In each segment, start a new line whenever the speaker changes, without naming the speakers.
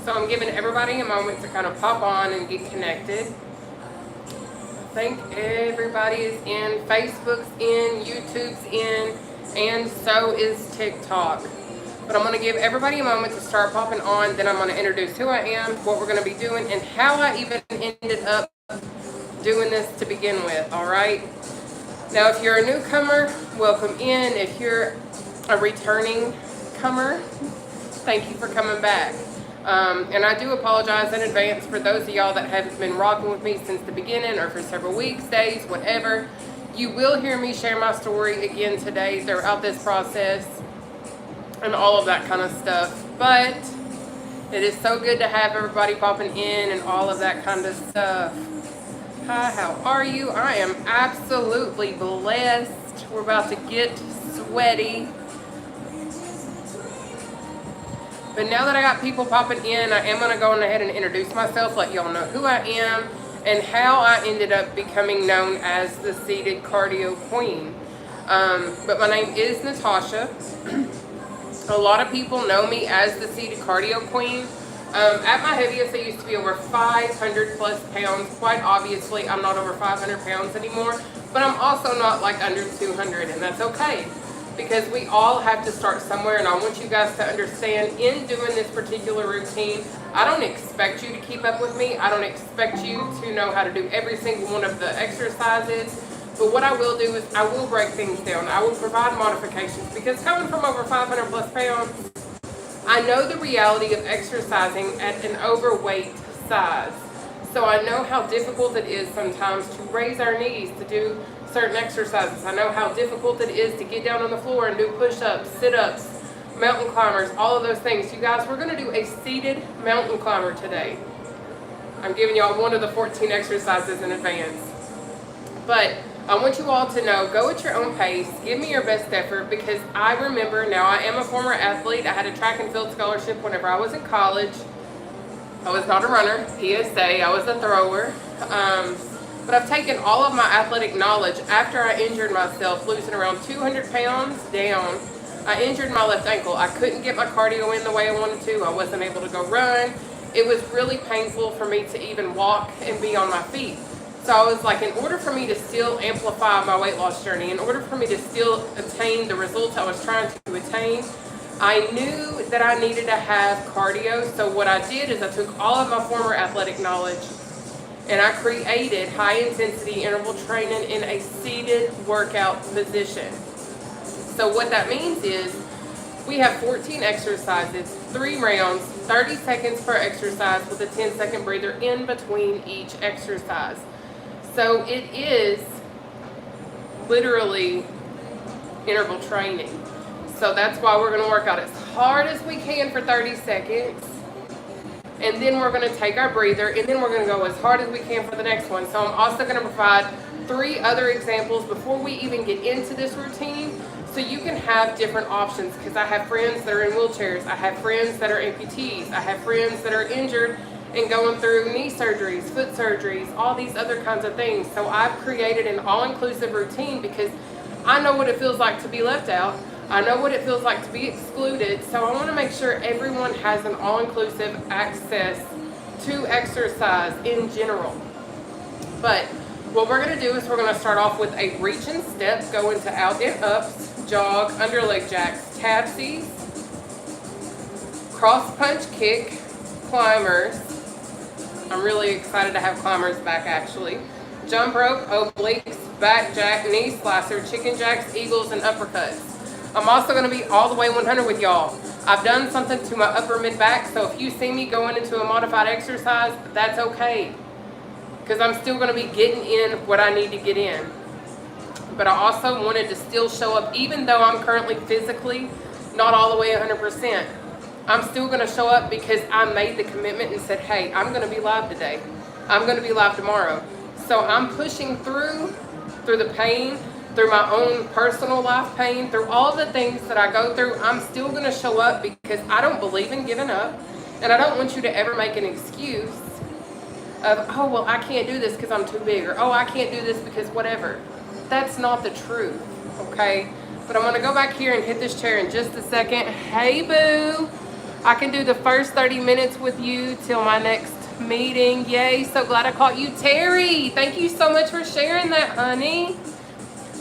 So I'm giving everybody a moment to kind of pop on and get connected. I think everybody is in, Facebook's in, YouTube's in, and so is TikTok. But I'm going to give everybody a moment to start popping on, then I'm going to introduce who I am, what we're going to be doing, and how I even ended up doing this to begin with, alright? Now if you're a newcomer, welcome in. If you're a returning comer, thank you for coming back. And I do apologize in advance for those of y'all that have been rocking with me since the beginning or for several weeks, days, whatever. You will hear me share my story again today throughout this process and all of that kind of stuff. But it is so good to have everybody popping in and all of that kind of stuff. Hi, how are you? I am absolutely blessed. We're about to get sweaty. But now that I got people popping in, I am going to go on ahead and introduce myself, let y'all know who I am, and how I ended up becoming known as the Seated Cardio Queen. But my name is Nataushia. A lot of people know me as the Seated Cardio Queen. At my heaviest, I used to be over 500 plus pounds. Quite obviously, I'm not over 500 pounds anymore, but I'm also not like under 200, and that's okay. Because we all have to start somewhere, and I want you guys to understand, in doing this particular routine, I don't expect you to keep up with me. I don't expect you to know how to do every single one of the exercises. But what I will do is I will break things down. I will provide modifications, because coming from over 500 plus pounds, I know the reality of exercising at an overweight size. So I know how difficult it is sometimes to raise our knees to do certain exercises. I know how difficult it is to get down on the floor and do push-ups, sit-ups, mountain climbers, all of those things. You guys, we're going to do a seated mountain climber today. I'm giving y'all one of the 14 exercises in advance. But I want you all to know, go at your own pace, give me your best effort, because I remember, now I am a former athlete. I had a track and field scholarship whenever I was in college. I was not a runner, PSA, I was a thrower. But I've taken all of my athletic knowledge after I injured myself, losing around 200 pounds down. I injured my left ankle. I couldn't get my cardio in the way I wanted to. I wasn't able to go run. It was really painful for me to even walk and be on my feet. So I was like, in order for me to still amplify my weight loss journey, in order for me to still attain the results I was trying to attain, I knew that I needed to have cardio. So what I did is I took all of my former athletic knowledge and I created high intensity interval training in a seated workout position. So what that means is we have 14 exercises, 3 rounds, 30 seconds per exercise with a 10-second breather in between each exercise. So it is literally interval training. So that's why we're going to work out as hard as we can for 30 seconds. And then we're going to take our breather, and then we're going to go as hard as we can for the next one. So I'm also going to provide 3 other examples before we even get into this routine, so you can have different options, because I have friends that are in wheelchairs, I have friends that are amputees, I have friends that are injured and going through knee surgeries, foot surgeries, all these other kinds of things. So I've created an all-inclusive routine because I know what it feels like to be left out. I know what it feels like to be excluded. So I want to make sure everyone has an all-inclusive access to exercise in general. But what we're going to do is we're going to start off with a reach and step, go into out and ups, jog, under leg jacks, tabsies, cross punch kick, climbers. I'm really excited to have climbers back actually. Jump rope, obliques, back jack, knee slicer, chicken jacks, eagles, and uppercuts. I'm also going to be all the way 100 with y'all. I've done something to my upper mid back, so if you see me going into a modified exercise, that's okay. Because I'm still going to be getting in what I need to get in. But I also wanted to still show up, even though I'm currently physically not all the way 100%. I'm still going to show up because I made the commitment and said, hey, I'm going to be live today. I'm going to be live tomorrow. So I'm pushing through the pain, through my own personal life pain, through all the things that I go through. I'm still going to show up because I don't believe in giving up. And I don't want you to ever make an excuse of, oh, well, I can't do this because I'm too big, or, oh, I can't do this because whatever. That's not the truth, okay? But I'm going to go back here and hit this chair in just a second. Hey, boo. I can do the first 30 minutes with you till my next meeting. Yay, so glad I caught you. Terry, thank you so much for sharing that, honey.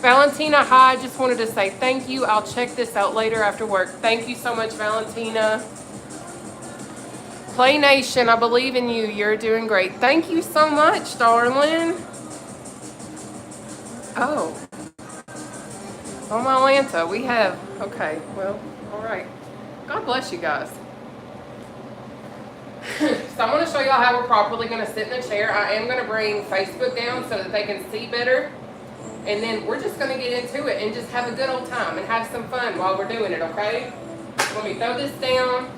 Valentina, hi, just wanted to say thank you. I'll check this out later after work. Thank you so much, Valentina. Play Nation, I believe in you. You're doing great. Thank you so much, darling. Oh, Atlanta, we have, okay, well, all right. God bless you guys. So I'm going to show y'all how we're properly going to sit in the chair. I am going to bring Facebook down so that they can see better. And then we're just going to get into it and just have a good old time and have some fun while we're doing it, okay? Let me throw this down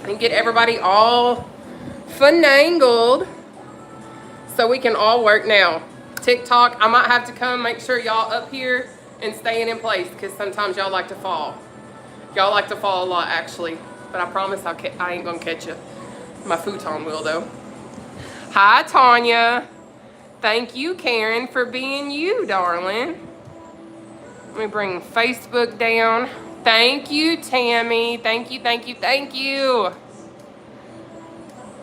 and get everybody all finagled so we can all work now. TikTok, I might have to come make sure y'all up here and staying in place because sometimes y'all like to fall. Y'all like to fall a lot, actually. But I promise I ain't going to catch you. My futon will, though. Hi, Tanya. Thank you, Karen, for being you, darling. Let me bring Facebook down. Thank you, Tammy. Thank you, thank you, thank you.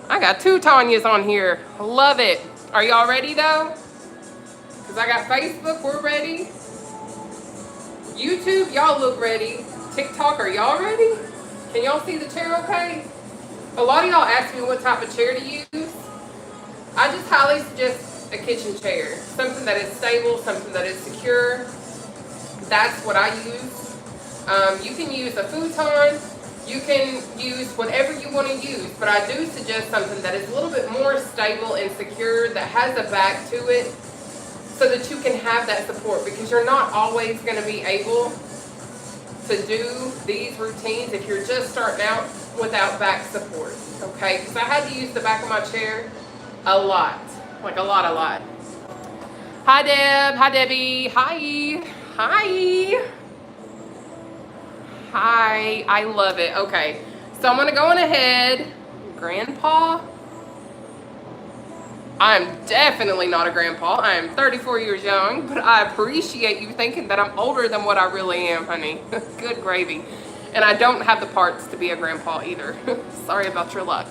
I got 2 Tanyas on here. I love it. Are y'all ready, though? Because I got Facebook, we're ready. YouTube, y'all look ready. TikTok, are y'all ready? Can y'all see the chair okay? A lot of y'all ask me what type of chair to use. I just highly suggest a kitchen chair. Something that is stable, something that is secure. That's what I use. You can use a futon. You can use whatever you want to use. But I do suggest something that is a little bit more stable and secure, that has a back to it, so that you can have that support. Because you're not always going to be able to do these routines if you're just starting out without back support. Okay? Because I had to use the back of my chair a lot. Like a lot. Hi, Deb. Hi, Debbie. Hi. Hi. Hi. I love it. Okay. So I'm going to go on ahead. Grandpa? I'm definitely not a grandpa. I am 34 years young, but I appreciate you thinking that I'm older than what I really am, honey. Good gravy. And I don't have the parts to be a grandpa either. Sorry about your luck.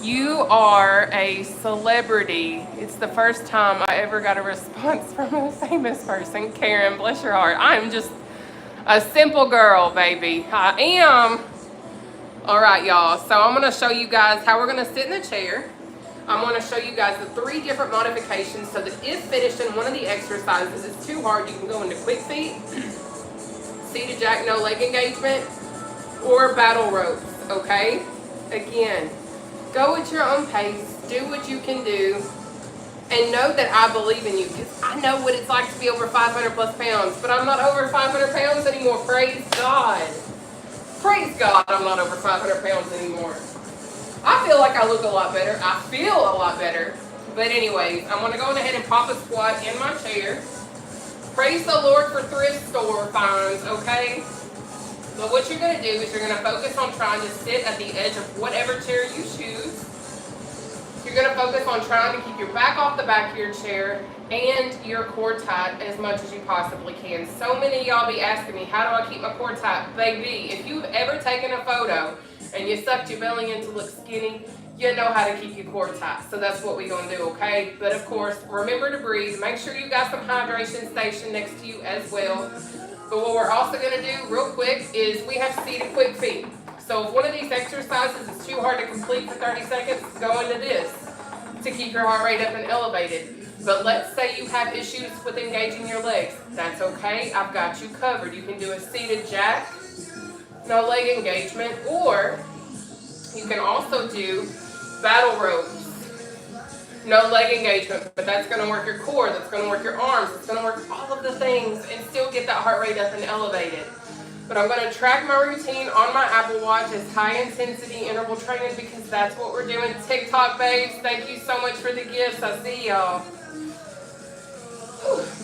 You are a celebrity. It's the first time I ever got a response from a famous person. Karen, bless your heart. I'm just a simple girl, baby. I am. All right, y'all. So I'm going to show you guys how we're going to sit in the chair. I'm going to show you guys the 3 different modifications so that if finished in one of the exercises is too hard, you can go into quick feet, seated jack, no leg engagement, or battle ropes, okay? Again, go at your own pace, do what you can do, and know that I believe in you, because I know what it's like to be over 500 plus pounds, but I'm not over 500 pounds anymore, praise God. Praise God, I'm not over 500 pounds anymore. I feel like I look a lot better. I feel a lot better. But anyways, I'm going to go ahead and pop a squat in my chair. Praise the Lord for thrift store finds, okay? But what you're going to do is you're going to focus on trying to sit at the edge of whatever chair you choose. You're going to focus on trying to keep your back off the back of your chair and your core tight as much as you possibly can. So many of y'all be asking me, how do I keep my core tight? Baby, if you've ever taken a photo and you sucked your belly in to look skinny, you know how to keep your core tight. So that's what we're going to do, okay? But of course, remember to breathe. Make sure you got some hydration station next to you as well. But what we're also going to do real quick is we have seated quick feet. So if one of these exercises is too hard to complete for 30 seconds, go into this to keep your heart rate up and elevated. But let's say you have issues with engaging your legs. That's okay. I've got you covered. You can do a seated jack, no leg engagement, or you can also do battle ropes, no leg engagement, but that's going to work your core, that's going to work your arms, it's going to work all of the things and still get that heart rate up and elevated. But I'm going to track my routine on my Apple Watch as high intensity interval training because that's what we're doing. TikTok babes, thank you so much for the gifts. I see y'all.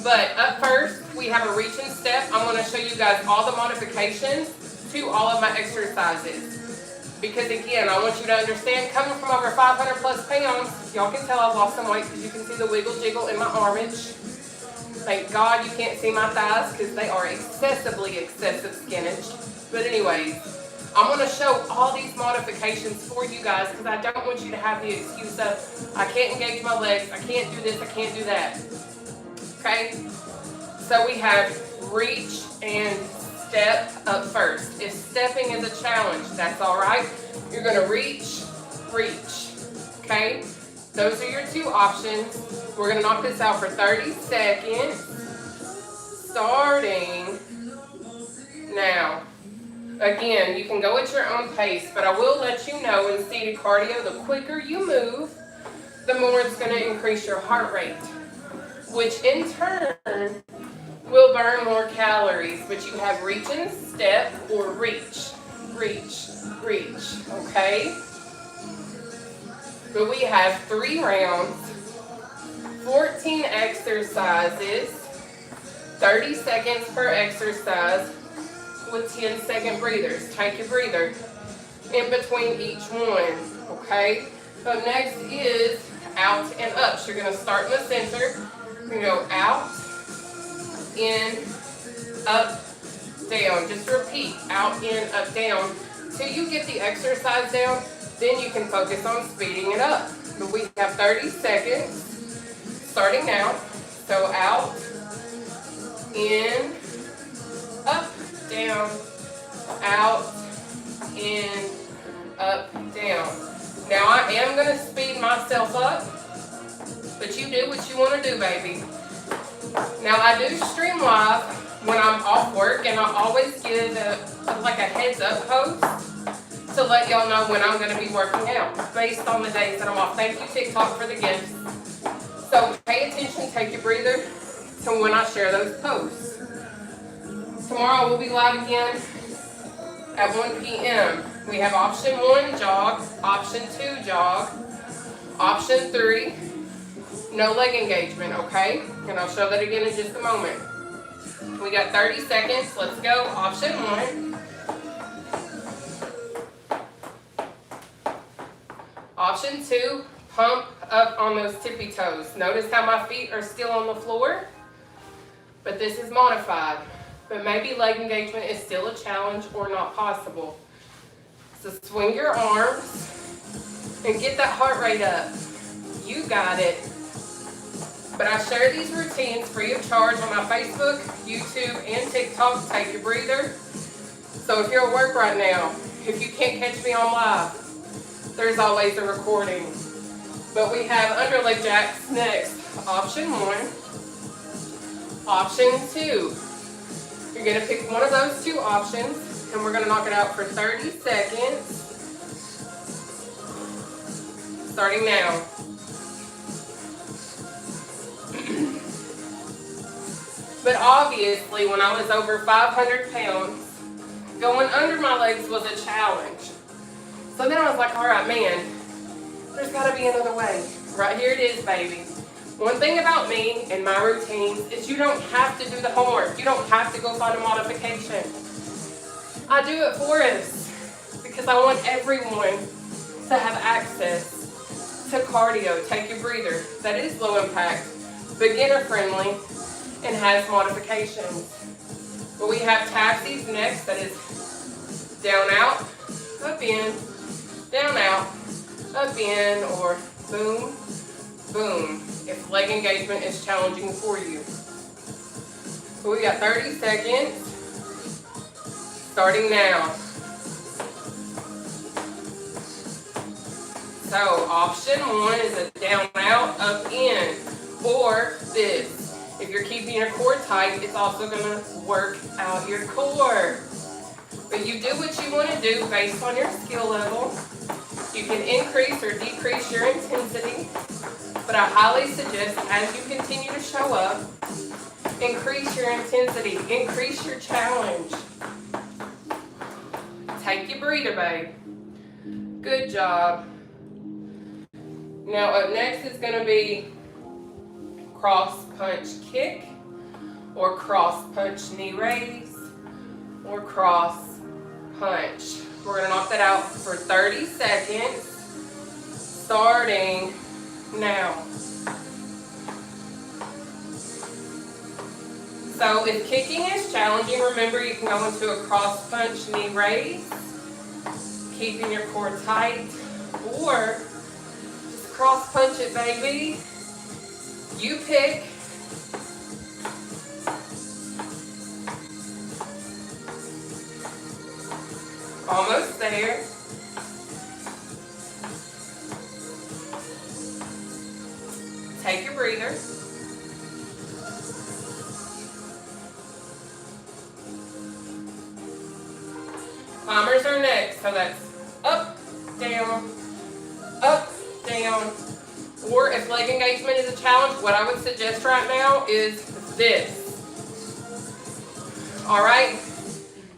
But up first, we have a reach and step. I'm going to show you guys all the modifications to all of my exercises. Because again, I want you to understand, coming from over 500 plus pounds, y'all can tell I've lost some weight because you can see the wiggle jiggle in my armage. Thank God you can't see my thighs because they are excessive skinage. But anyways, I'm going to show all these modifications for you guys because I don't want you to have the excuse of, I can't engage my legs, I can't do this, I can't do that. Okay? So we have reach and step up first. If stepping is a challenge, that's all right. You're going to reach, reach. Okay? Those are your two options. We're going to knock this out for 30 seconds. Starting now. Again, you can go at your own pace, but I will let you know in seated cardio, the quicker you move, the more it's going to increase your heart rate, which in turn will burn more calories. But you have reach and step or reach, reach, reach, okay? But we have 3 rounds, 14 exercises, 30 seconds per exercise with 10-second breathers. Take your breather in between each one, okay? Up next is out and up. So you're going to start in the center. You're going to go out, in, up, down. Just repeat, out, in, up, down. Till you get the exercise down, then you can focus on speeding it up. But we have 30 seconds starting now. So out, in, up, down, out, in, up, down. Now I am going to speed myself up, but you do what you want to do, baby. Now I do stream live when I'm off work, and I always give like a heads up post to let y'all know when I'm going to be working out based on the days that I'm off. Thank you, TikTok, for the gifts. So pay attention, take your breather to when I share those posts. Tomorrow we'll be live again at 1 p.m. We have option 1, jog, option 2, jog, option 3, no leg engagement, okay? And I'll show that again in just a moment. We got 30 seconds. Let's go. Option 1. Option 2, pump up on those tippy toes. Notice how my feet are still on the floor, but this is modified. But maybe leg engagement is still a challenge or not possible. So swing your arms and get that heart rate up. You got it. But I share these routines free of charge on my Facebook, YouTube, and TikTok. Take your breather. So if you're at work right now, if you can't catch me on live, there's always a recording. But we have underleg jacks next. Option 1. Option 2. You're going to pick one of those two options, and we're going to knock it out for 30 seconds. Starting now. But obviously, when I was over 500 pounds, going under my legs was a challenge. So then I was like, all right, man, there's got to be another way. Right here it is, baby. One thing about me and my routines is you don't have to do the homework. You don't have to go find a modification. I do it for us because I want everyone to have access to cardio. Take your breather. That is low impact, beginner friendly, and has modifications. But we have taxis next. That is down, out, up, in, down, out, up, in, or boom, boom, if leg engagement is challenging for you. So we got 30 seconds, starting now. So option 1 is a down, out, up, in, or this. If you're keeping your core tight, it's also going to work out your core. But you do what you want to do based on your skill level. You can increase or decrease your intensity, but I highly suggest as you continue to show up, increase your intensity, increase your challenge. Take your breather, babe. Good job. Now up next is going to be cross punch kick, or cross punch knee raise, or cross punch. We're going to knock that out for 30 seconds, starting now. So if kicking is challenging, remember you can go into a cross punch knee raise, keeping your core tight, or just cross punch it, baby. You pick. Almost there. Take your breather. Climbers are next, so that's up, down, or if leg engagement is a challenge, what I would suggest right now is this. All right,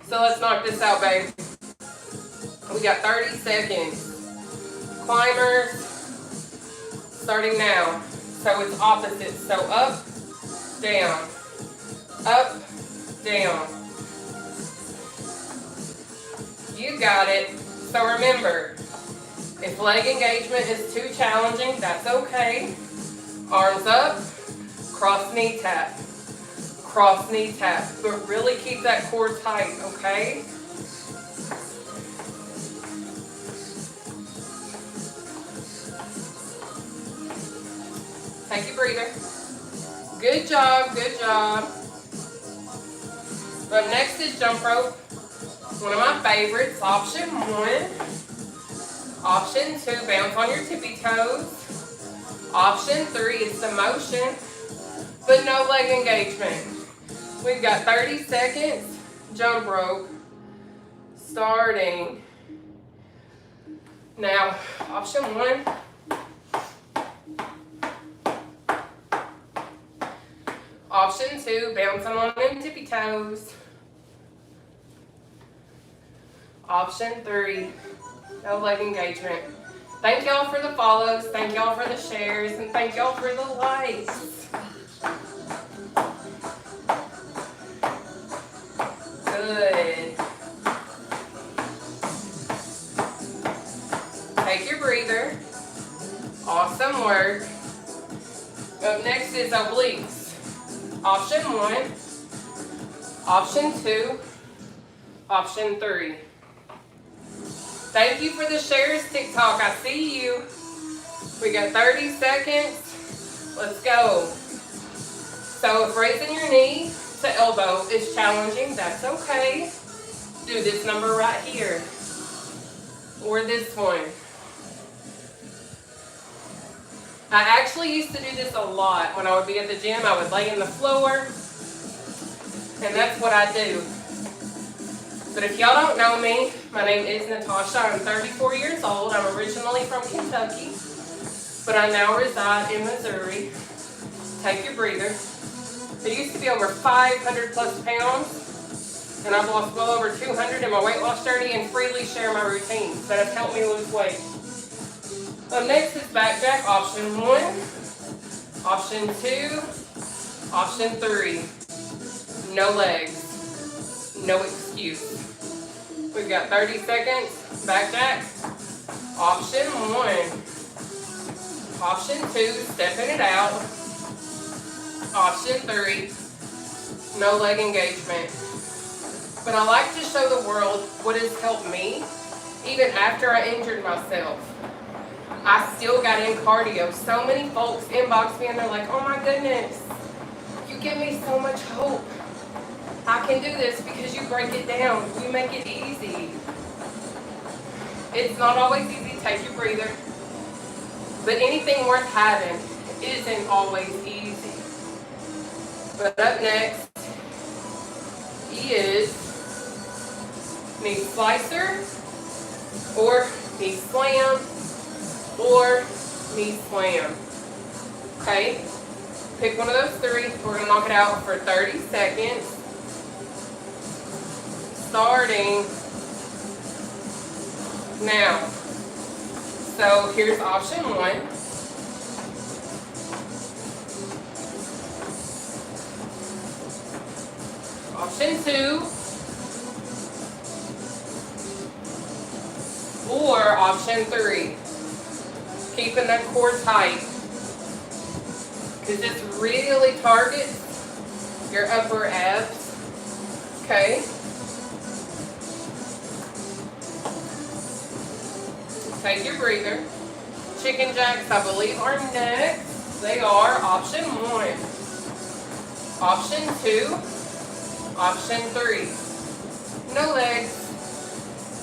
so let's knock this out, babe. We got 30 seconds. Climbers, starting now. So it's opposite, so up, down, down. You got it. So remember, if leg engagement is too challenging, that's okay. Arms up, cross knee tap, but really keep that core tight, okay? Take your breather. Good job, good job. Up next is jump rope. One of my favorites, option 1. Option 2, bounce on your tippy toes. Option 3 is the motion, but no leg engagement. We've got 30 seconds, jump rope, starting now. Option 1. Option 2, bouncing on them tippy toes. Option 3, no leg engagement. Thank y'all for the follows, thank y'all for the shares, and thank y'all for the likes. Good. Take your breather. Awesome work. Up next is obliques. Option 1, option 2, option 3. Thank you for the shares, TikTok. I see you. We got 30 seconds. Let's go. So if raising your knee to elbow is challenging, that's okay. Do this number right here, or this one. I actually used to do this a lot. When I would be at the gym, I would lay in the floor, and that's what I do. But if y'all don't know me, my name is Nataushia. I'm 34 years old. I'm originally from Kentucky, but I now reside in Missouri. Take your breather. I used to be over 500 plus pounds, and I've lost well over 200 in my weight loss journey, and freely share my routines that have helped me lose weight. Next is back jack, option 1, option 2, option 3. No legs, no excuse. We've got 30 seconds, back jack, option 1, option 2, stepping it out, option 3, no leg engagement. But I like to show the world what has helped me, even after I injured myself. I still got in cardio. So many folks inbox me and they're like, oh my goodness, you give me so much hope. I can do this because you break it down. You make it easy. It's not always easy. Take your breather. But anything worth having isn't always easy. But up next is knee slicer or knee slam or knee slam. Okay? Pick one of those 3. We're going to knock it out for 30 seconds. Starting now. So here's option 1. Option 2. Or option 3. Keeping that core tight, because this really targets your upper abs. Okay. Take your breather. Chicken jacks, I believe, are next. They are option 1, option 2, option 3. No legs.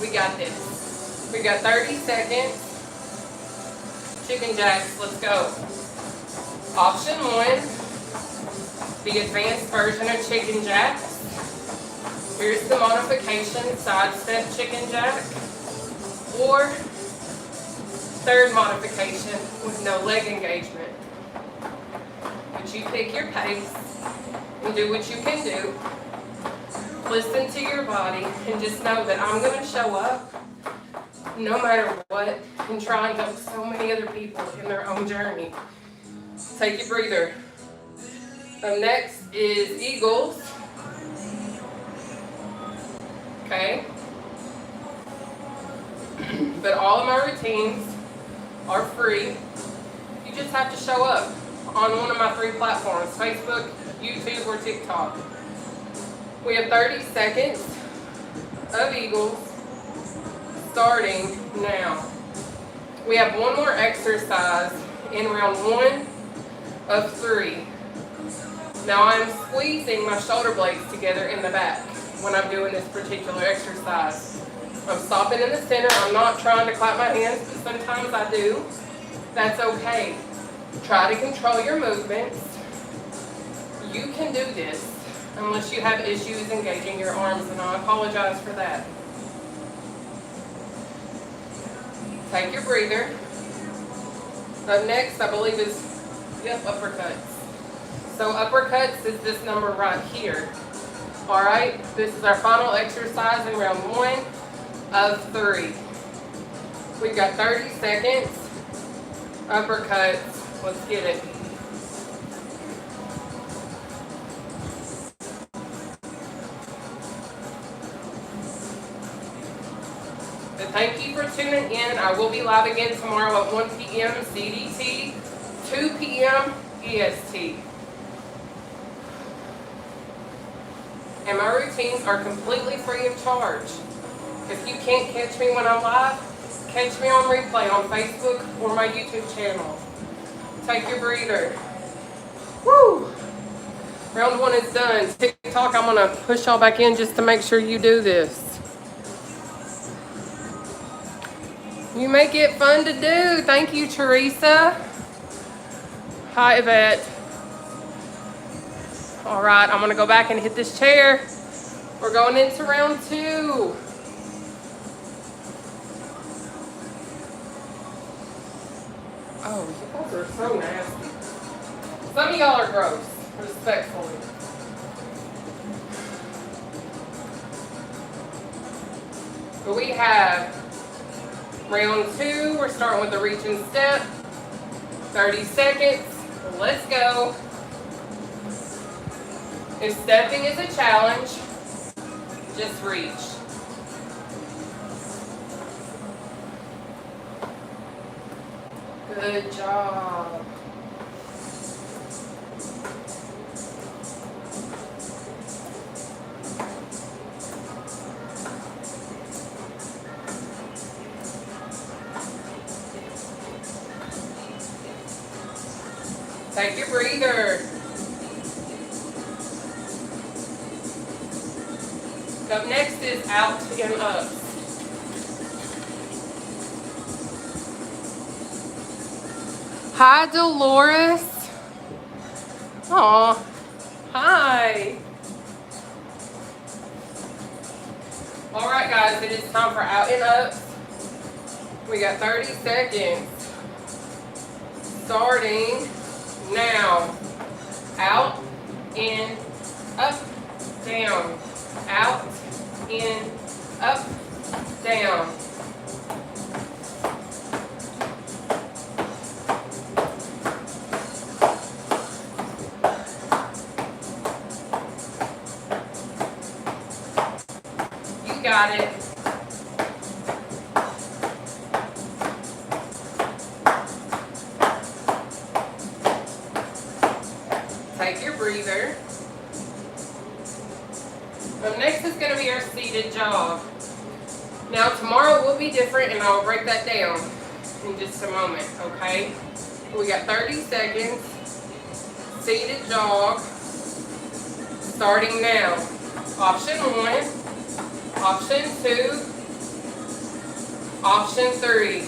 We got this. We got 30 seconds. Chicken jacks, let's go. Option 1, the advanced version of chicken jacks. Here's the modification, side step chicken jack. Or third modification with no leg engagement. But you pick your pace and do what you can do. Listen to your body and just know that I'm going to show up no matter what and try and help so many other people in their own journey. Take your breather. Up next is Eagles. Okay? But all of my routines are free. You just have to show up on one of my 3 platforms, Facebook, YouTube, or TikTok. We have 30 seconds of Eagles starting now. We have one more exercise in round 1 of 3. Now I'm squeezing my shoulder blades together in the back when I'm doing this particular exercise. I'm stopping in the center. I'm not trying to clap my hands, but sometimes I do. That's okay. Try to control your movements. You can do this unless you have issues engaging your arms, and I apologize for that. Take your breather. Up next, I believe is, uppercuts. So uppercuts is this number right here. All right, this is our final exercise in round 1 of 3. We've got 30 seconds. Uppercuts. Let's get it. But thank you for tuning in. I will be live again tomorrow at 1 p.m. CDT, 2 p.m. EST. And my routines are completely free of charge. If you can't catch me when I'm live, catch me on replay on Facebook or my YouTube channel. Take your breather. Woo! Round 1 is done. TikTok, I'm going to push y'all back in just to make sure you do this. You make it fun to do. Thank you, Teresa. Hi, Yvette. All right, I'm going to go back and hit this chair. We're going into round 2. Oh, you guys are so nasty. Some of y'all are gross, respectfully. But we have round 2. We're starting with the reach and step. 30 seconds. Let's go. If stepping is a challenge, just reach. Good job. Take your breather. Up next is out and up. Hi, Dolores. Aw, hi. All right, guys, it is time for out and up. We got 30 seconds. Starting now. Out, in, up, down. Out, in, up, down. You got it. Take your breather. Next is going to be our seated jog. Now tomorrow will be different, and I'll break that down in just a moment, okay? We got 30 seconds, seated jog, starting now. Option 1, option 2, option 3.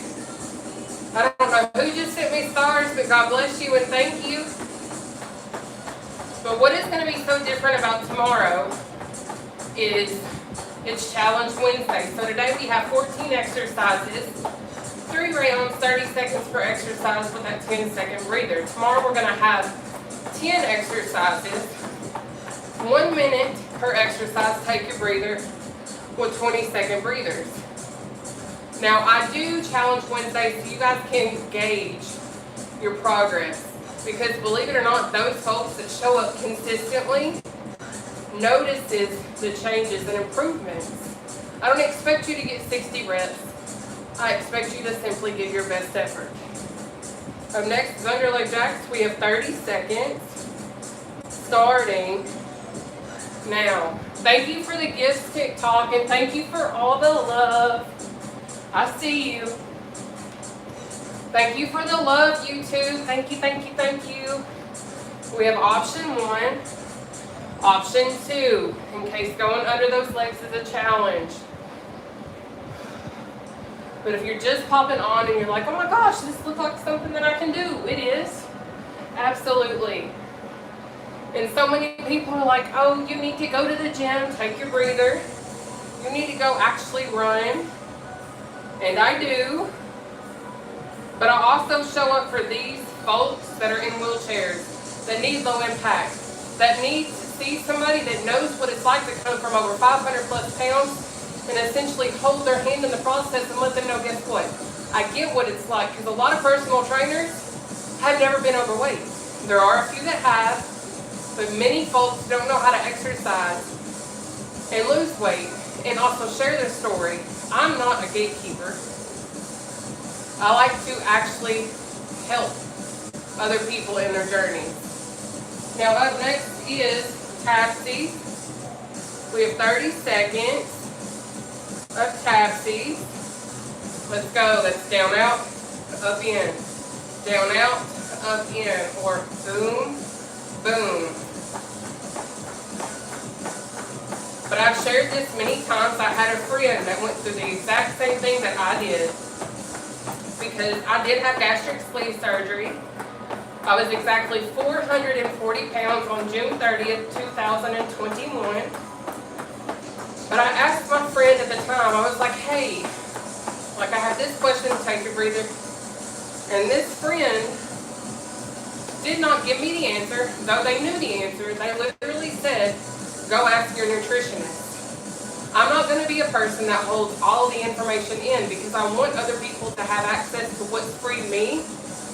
I don't know who just sent me stars, but God bless you and thank you. But what is going to be so different about tomorrow is it's Challenge Wednesday. So today we have 14 exercises, 3 rounds, 30 seconds per exercise with that 10-second breather. Tomorrow we're going to have 10 exercises, 1 minute per exercise, take your breather, with 20-second breathers. Now I do Challenge Wednesday so you guys can gauge your progress. Because believe it or not, those folks that show up consistently notices the changes and improvements. I don't expect you to get 60 reps. I expect you to simply give your best effort. Up next is underleg jacks. We have 30 seconds, starting now. Thank you for the gifts, TikTok, and thank you for all the love. I see you. Thank you for the love, YouTube. Thank you, thank you, thank you. We have option 1, option 2, in case going under those legs is a challenge. But if you're just popping on and you're like, oh my gosh, this looks like something that I can do, it is. Absolutely. And so many people are like, oh, you need to go to the gym, take your breather. You need to go actually run. And I do. But I also show up for these folks that are in wheelchairs, that need low impact, that need to see somebody that knows what it's like to come from over 500 plus pounds and essentially hold their hand in the process and let them know, guess what? I get what it's like, because a lot of personal trainers have never been overweight. There are a few that have, but many folks don't know how to exercise and lose weight and also share their story. I'm not a gatekeeper. I like to actually help other people in their journey. Now up next is taxis. We have 30 seconds of taxis. Let's go. That's down, out, up, in. Down, out, up, in. Or boom, boom. But I've shared this many times. I had a friend that went through the exact same thing that I did. Because I did have gastric sleeve surgery. I was exactly 440 pounds on June 30th, 2021. But I asked my friend at the time, I was like, hey, like I have this question, take your breather. And this friend did not give me the answer, though they knew the answer. They literally said, go ask your nutritionist. I'm not going to be a person that holds all the information in, because I want other people to have access to what's freed me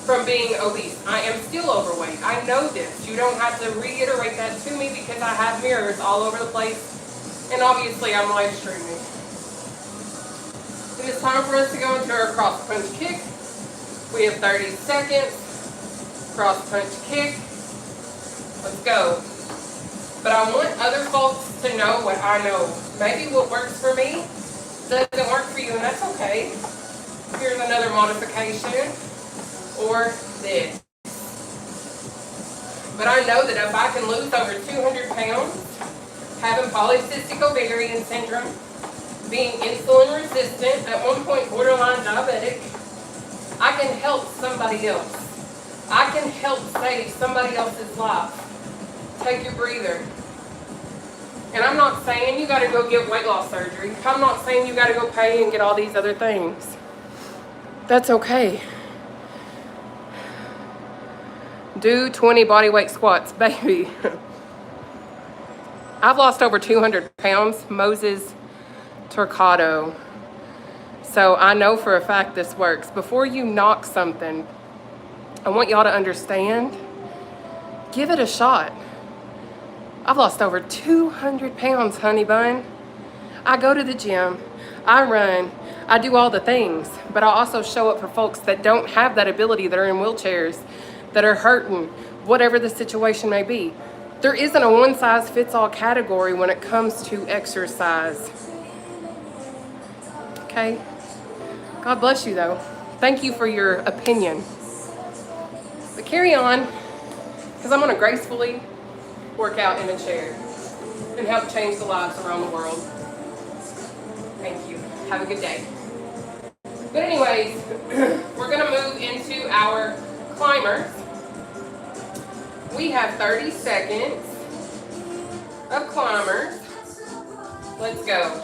from being obese. I am still overweight. I know this. You don't have to reiterate that to me, because I have mirrors all over the place, and obviously I'm live streaming. It is time for us to go into our cross punch kick. We have 30 seconds. Cross punch kick. Let's go. But I want other folks to know what I know. Maybe what works for me doesn't work for you, and that's okay. Here's another modification, or this. But I know that if I can lose over 200 pounds, having polycystic ovarian syndrome, being insulin resistant, at one point borderline diabetic, I can help somebody else. I can help save somebody else's life. Take your breather. And I'm not saying you got to go get weight loss surgery. I'm not saying you got to go pay and get all these other things. That's okay. Do 20 body weight squats, baby. I've lost over 200 pounds, Moses Torcado. So I know for a fact this works. Before you knock something, I want y'all to understand, give it a shot. I've lost over 200 pounds, honey bun. I go to the gym, I run, I do all the things, but I also show up for folks that don't have that ability, that are in wheelchairs, that are hurting, whatever the situation may be. There isn't a one-size-fits-all category when it comes to exercise. okay? God bless you, though. Thank you for your opinion. But carry on, because I'm going to gracefully work out in a chair and help change the lives around the world. Thank you. Have a good day. But anyways, we're going to move into our climbers. We have 30 seconds of climbers. Let's go.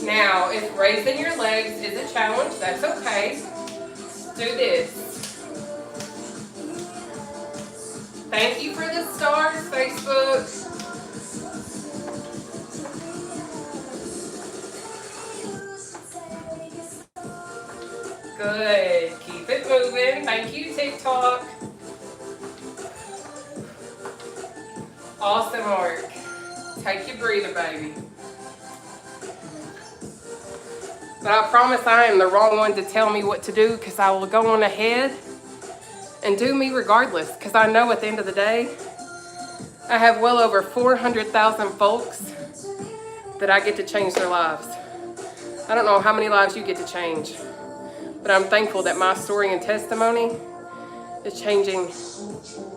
Now, if raising your legs is a challenge, that's okay. Do this. Thank you for the stars, Facebook. Good. Keep it moving. Thank you, TikTok. Awesome work. Take your breather, baby. But I promise I am the wrong one to tell me what to do, because I will go on ahead and do me regardless, because I know at the end of the day, I have well over 400,000 folks that I get to change their lives. I don't know how many lives you get to change, but I'm thankful that my story and testimony is changing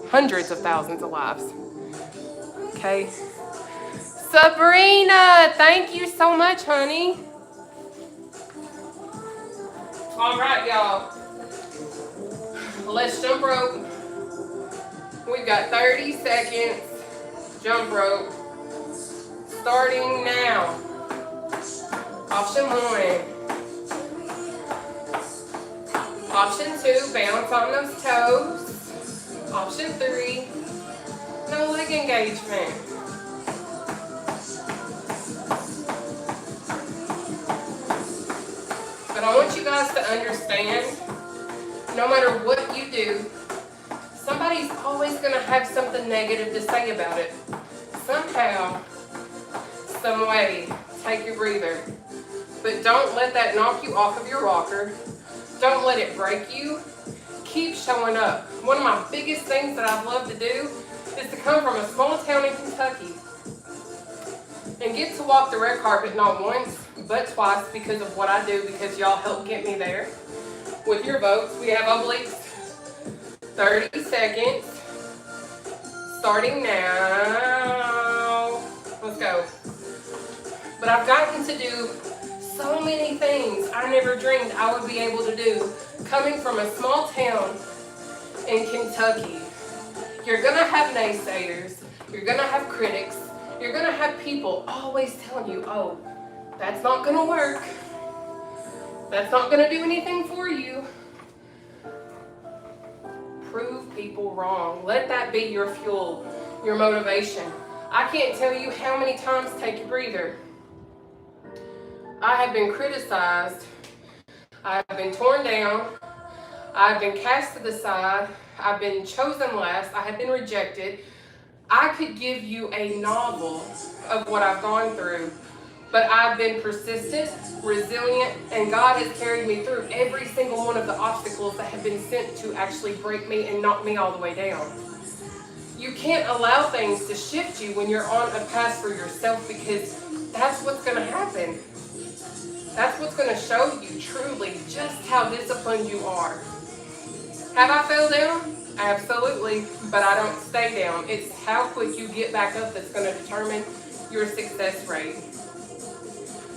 hundreds of thousands of lives. Okay? Sabrina, thank you so much, honey. All right, y'all. Let's jump rope. We've got 30 seconds. Jump rope. Starting now. Option 1. Option 2, bounce on those toes. Option 3, no leg engagement. But I want you guys to understand, no matter what you do, somebody's always going to have something negative to say about it. Somehow, some way, take your breather. But don't let that knock you off of your rocker. Don't let it break you. Keep showing up. One of my biggest things that I've loved to do is to come from a small town in Kentucky and get to walk the red carpet not once, but twice, because of what I do, because y'all help get me there with your votes. We have obliques. 30 seconds. Starting now. Let's go. But I've gotten to do so many things I never dreamed I would be able to do coming from a small town in Kentucky. You're going to have naysayers. You're going to have critics. You're going to have people always telling you, oh, that's not going to work. That's not going to do anything for you. Prove people wrong. Let that be your fuel, your motivation. I can't tell you how many times, take a breather, I have been criticized. I have been torn down. I have been cast to the side. I've been chosen last. I have been rejected. I could give you a novel of what I've gone through, but I've been persistent, resilient, and God has carried me through every single one of the obstacles that have been sent to actually break me and knock me all the way down. You can't allow things to shift you when you're on a path for yourself, because that's what's going to happen. That's what's going to show you truly just how disciplined you are. Have I fell down? Absolutely, but I don't stay down. It's how quick you get back up that's going to determine your success rate.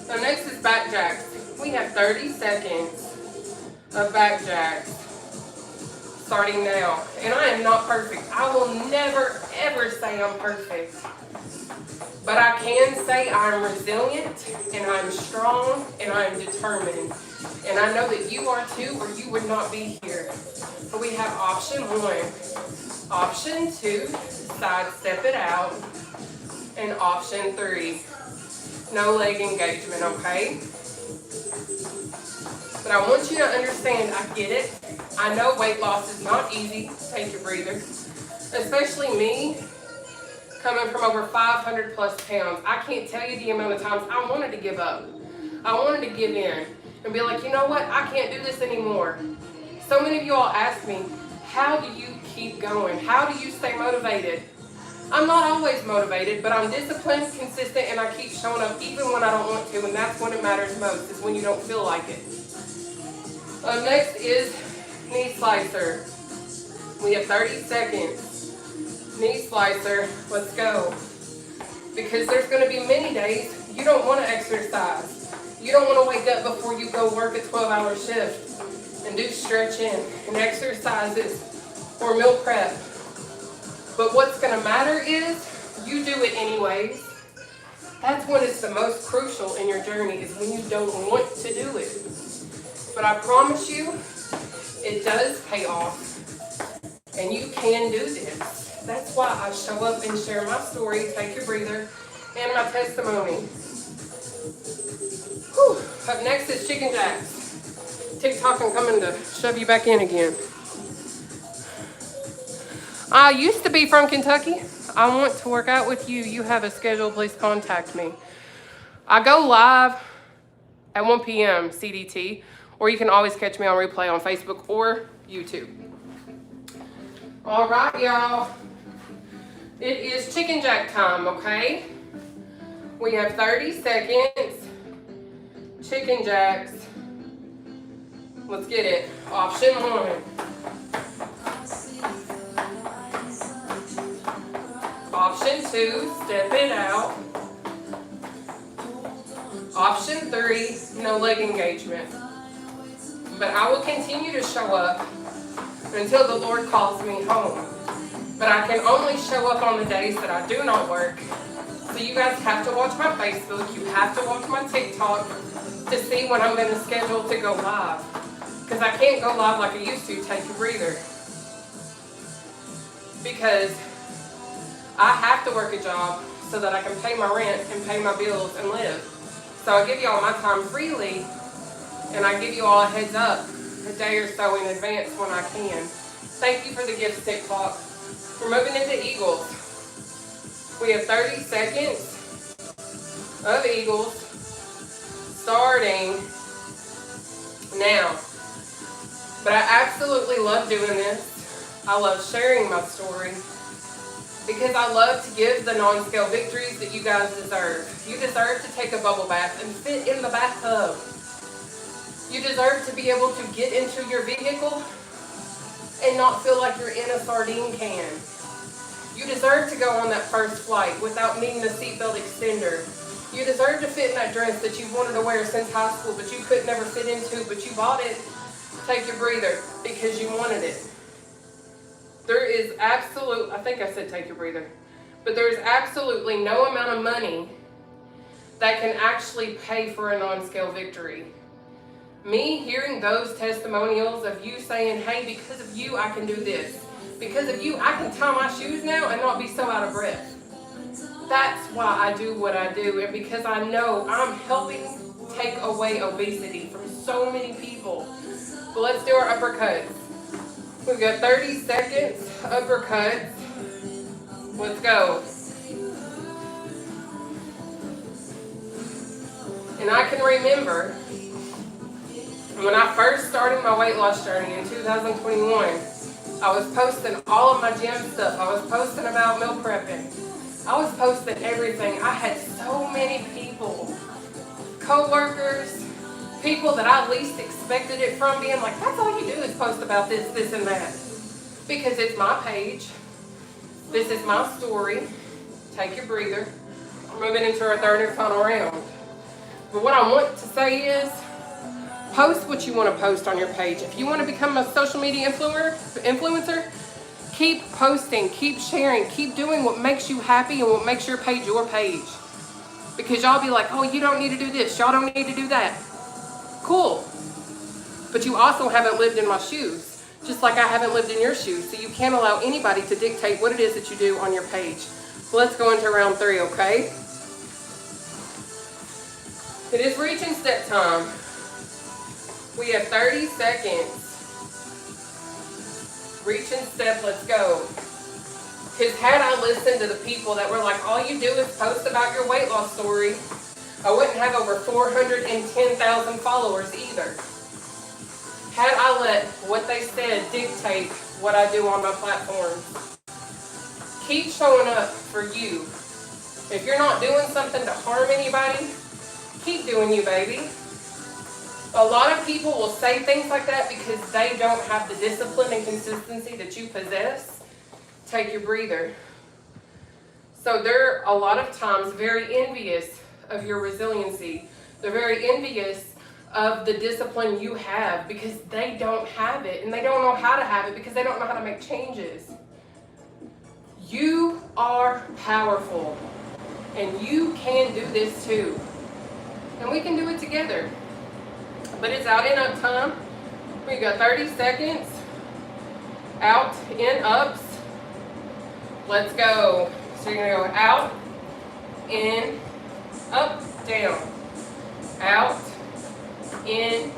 So next is back jacks. We have 30 seconds of back jacks. Starting now. And I am not perfect. I will never, ever say I'm perfect. But I can say I'm resilient, and I'm strong, and I'm determined. And I know that you are too, or you would not be here. So we have option 1. Option 2, sidestep it out. And option 3, no leg engagement, okay? But I want you to understand, I get it. I know weight loss is not easy. Take your breather. Especially me, coming from over 500 plus pounds. I can't tell you the amount of times I wanted to give up. I wanted to give in and be like, you know what? I can't do this anymore. So many of you all ask me, how do you keep going? How do you stay motivated? I'm not always motivated, but I'm disciplined, consistent, and I keep showing up even when I don't want to, and that's when it matters most, is when you don't feel like it. Next is knee slicer. We have 30 seconds. Knee slicer, let's go. Because there's going to be many days you don't want to exercise. You don't want to wake up before you go work a 12-hour shift and do stretching and exercises or meal prep. But what's going to matter is you do it anyways. That's when it's the most crucial in your journey, is when you don't want to do it. But I promise you, it does pay off. And you can do this. That's why I show up and share my story, take your breather, and my testimony. Whew. Up next is chicken jacks. TikTok, I'm coming to shove you back in again. I used to be from Kentucky. I want to work out with you. You have a schedule, please contact me. I go live at 1 p.m. CDT, or you can always catch me on replay on Facebook or YouTube. All right, y'all. It is chicken jack time, okay? We have 30 seconds. Chicken jacks. Let's get it. Option 1. Option 2, step it out. Option 3, no leg engagement. But I will continue to show up until the Lord calls me home. But I can only show up on the days that I do not work. So you guys have to watch my Facebook, you have to watch my TikTok to see when I'm going to schedule to go live. Because I can't go live like I used to, take a breather. Because I have to work a job so that I can pay my rent and pay my bills and live. So I give you all my time freely, and I give you all a heads up a day or so in advance when I can. Thank you for the gifts, TikTok. We're moving into Eagles. We have 30 seconds of Eagles starting now. But I absolutely love doing this. I love sharing my story because I love to give the non-scale victories that you guys deserve. You deserve to take a bubble bath and sit in the bathtub. You deserve to be able to get into your vehicle and not feel like you're in a sardine can. You deserve to go on that first flight without needing a seatbelt extender. You deserve to fit in that dress that you've wanted to wear since high school but you could never fit into, but you bought it. Take your breather because you wanted it. There is I think I said take your breather, but there is absolutely no amount of money that can actually pay for a non-scale victory. Me hearing those testimonials of you saying, hey, because of you, I can do this. Because of you, I can tie my shoes now and not be so out of breath. That's why I do what I do, and because I know I'm helping take away obesity from so many people. But let's do our uppercuts. We've got 30 seconds, uppercuts. Let's go. And I can remember when I first started my weight loss journey in 2021, I was posting all of my gym stuff. I was posting about meal prepping. I was posting everything. I had so many people, co-workers, people that I least expected it from, being like, that's all you do is post about this, this, and that. Because it's my page. This is my story. Take your breather. We're moving into our third and final round. But what I want to say is, post what you want to post on your page. If you want to become a social media influencer, keep posting, keep sharing, keep doing what makes you happy and what makes your page your page. Because y'all be like, oh, you don't need to do this. Y'all don't need to do that. Cool. But you also haven't lived in my shoes, just like I haven't lived in your shoes. So you can't allow anybody to dictate what it is that you do on your page. Let's go into round 3, okay? It is reach and step time. We have 30 seconds. Reach and step, let's go. Because had I listened to the people that were like, all you do is post about your weight loss story, I wouldn't have over 410,000 followers either. Had I let what they said dictate what I do on my platform. Keep showing up for you. If you're not doing something to harm anybody, keep doing you, baby. A lot of people will say things like that because they don't have the discipline and consistency that you possess. Take your breather. So they're a lot of times very envious of your resiliency. They're very envious of the discipline you have because they don't have it, and they don't know how to have it because they don't know how to make changes. You are powerful, and you can do this too. And we can do it together. But it's out and up time. We got 30 seconds. Out, in, ups. Let's go. So you're going to go out, in, up, down. Out, in,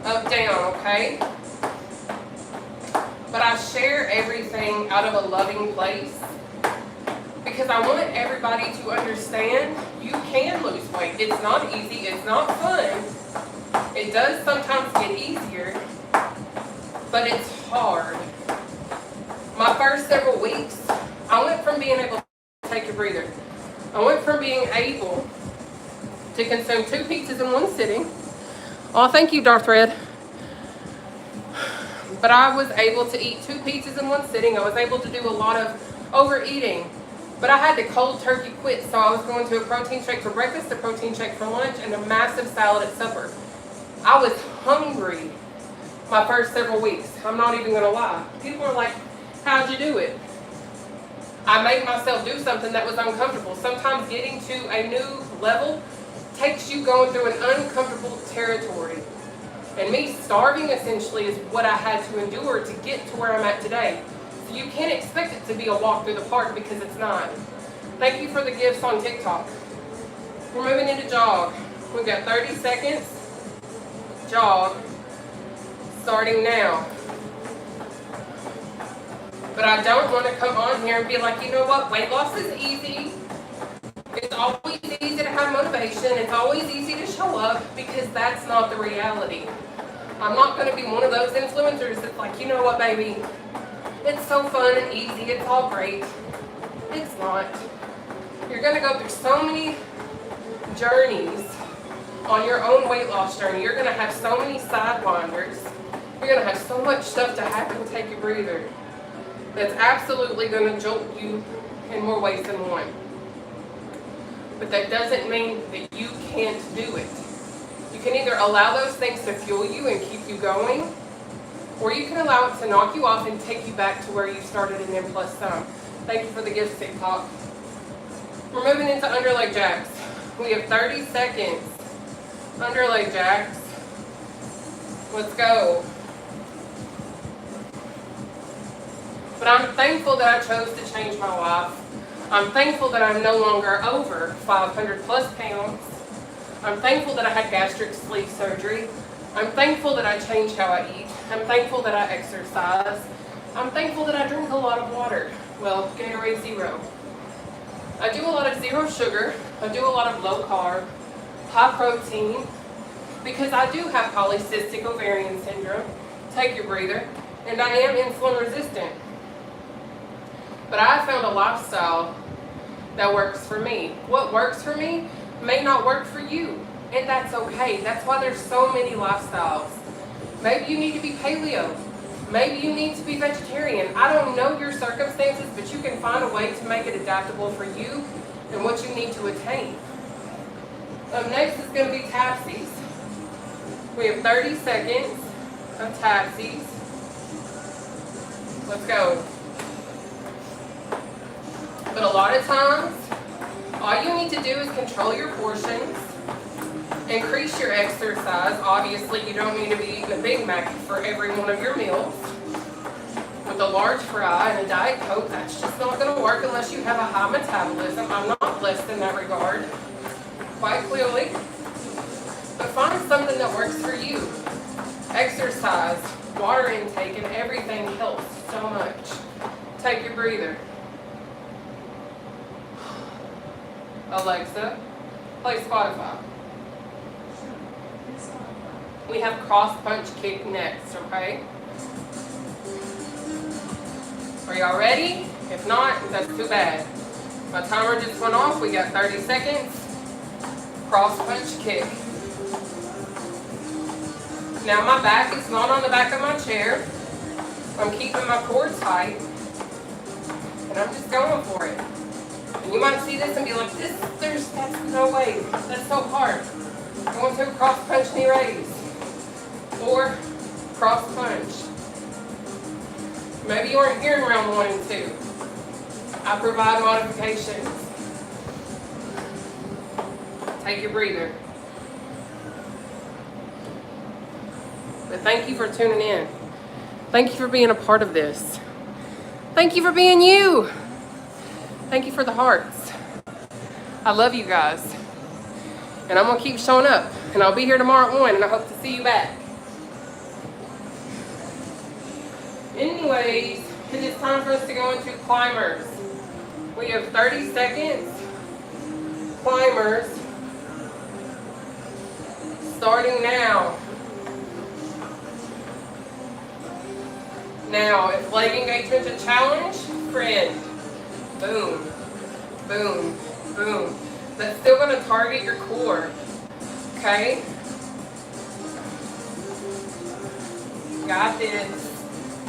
up, down, okay? But I share everything out of a loving place because I want everybody to understand you can lose weight. It's not easy. It's not fun. It does sometimes get easier, but it's hard. My first several weeks, I went from being able to take a breather. I went from being able to consume 2 pizzas in one sitting. Oh, thank you, Darth Red. But I was able to eat 2 pizzas in one sitting. I was able to do a lot of overeating. But I had to cold turkey quit, so I was going to a protein shake for breakfast, a protein shake for lunch, and a massive salad at supper. I was hungry my first several weeks. I'm not even going to lie. People are like, how'd you do it? I made myself do something that was uncomfortable. Sometimes getting to a new level takes you going through an uncomfortable territory. And me starving essentially is what I had to endure to get to where I'm at today. So you can't expect it to be a walk through the park because it's not. Thank you for the gifts on TikTok. We're moving into jog. We've got 30 seconds. Jog. Starting now. But I don't want to come on here and be like, you know what, weight loss is easy. It's always easy to have motivation. It's always easy to show up because that's not the reality. I'm not going to be one of those influencers that's like, you know what, baby, it's so fun and easy. It's all great. It's not. You're going to go through so many journeys on your own weight loss journey. You're going to have so many sidewinders. You're going to have so much stuff to happen. Take your breather. That's absolutely going to jolt you in more ways than one. But that doesn't mean that you can't do it. You can either allow those things to fuel you and keep you going, or you can allow it to knock you off and take you back to where you started and then plus some. Thank you for the gifts, TikTok. We're moving into underleg jacks. We have 30 seconds. Underleg jacks. Let's go. But I'm thankful that I chose to change my life. I'm thankful that I'm no longer over 500 plus pounds. I'm thankful that I had gastric sleeve surgery. I'm thankful that I changed how I eat. I'm thankful that I exercise. I'm thankful that I drink a lot of water. Well, Gatorade Zero. I do a lot of zero sugar. I do a lot of low carb, high protein, because I do have polycystic ovarian syndrome. Take your breather. And I am insulin resistant. But I found a lifestyle that works for me. What works for me may not work for you, and that's okay. That's why there's so many lifestyles. Maybe you need to be paleo. Maybe you need to be vegetarian. I don't know your circumstances, but you can find a way to make it adaptable for you and what you need to attain. Up next is going to be tapsies. We have 30 seconds of tapsies. Let's go. But a lot of times, all you need to do is control your portions, increase your exercise. Obviously, you don't need to be eating a Big Mac for every one of your meals. With a large fry and a Diet Coke, that's just not going to work unless you have a high metabolism. I'm not blessed in that regard, quite clearly. But find something that works for you. Exercise, water intake, and everything helps so much. Take your breather. Alexa, play Spotify. We have cross punch kick next, okay? Are y'all ready? If not, that's too bad. My timer just went off. We got 30 seconds. Cross punch kick. Now my back is not on the back of my chair. I'm keeping my core tight. And I'm just going for it. And you might see this and be like, that's no way. That's so hard. Going to a cross punch knee raise. Or cross punch. Maybe you weren't here in round 1 and 2. I provide modifications. Take your breather. But thank you for tuning in. Thank you for being a part of this. Thank you for being you. Thank you for the hearts. I love you guys. And I'm going to keep showing up. And I'll be here tomorrow at 1, and I hope to see you back. Anyways, it is time for us to go into climbers. We have 30 seconds. Climbers. Starting now. Now, if leg engagement's a challenge, friend. Boom, boom, boom. That's still going to target your core. Okay? Got this.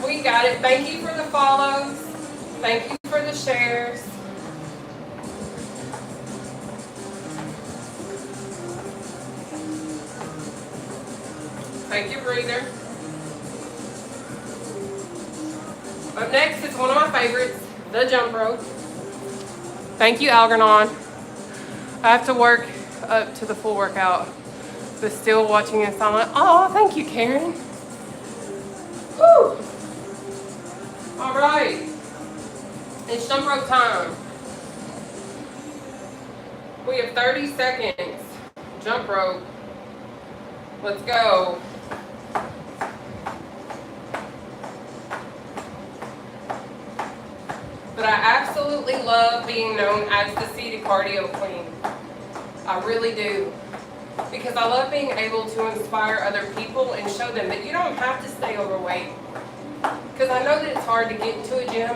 We got it. Thank you for the follows. Thank you for the shares. Take your breather. Up next is one of my favorites, the jump rope. Thank you, Algernon. I have to work up to the full workout, but still watching in silent. Oh, thank you, Karen. Woo! All right. It's jump rope time. We have 30 seconds. Jump rope. Let's go. But I absolutely love being known as the seated cardio queen. I really do. Because I love being able to inspire other people and show them that you don't have to stay overweight. Because I know that it's hard to get into a gym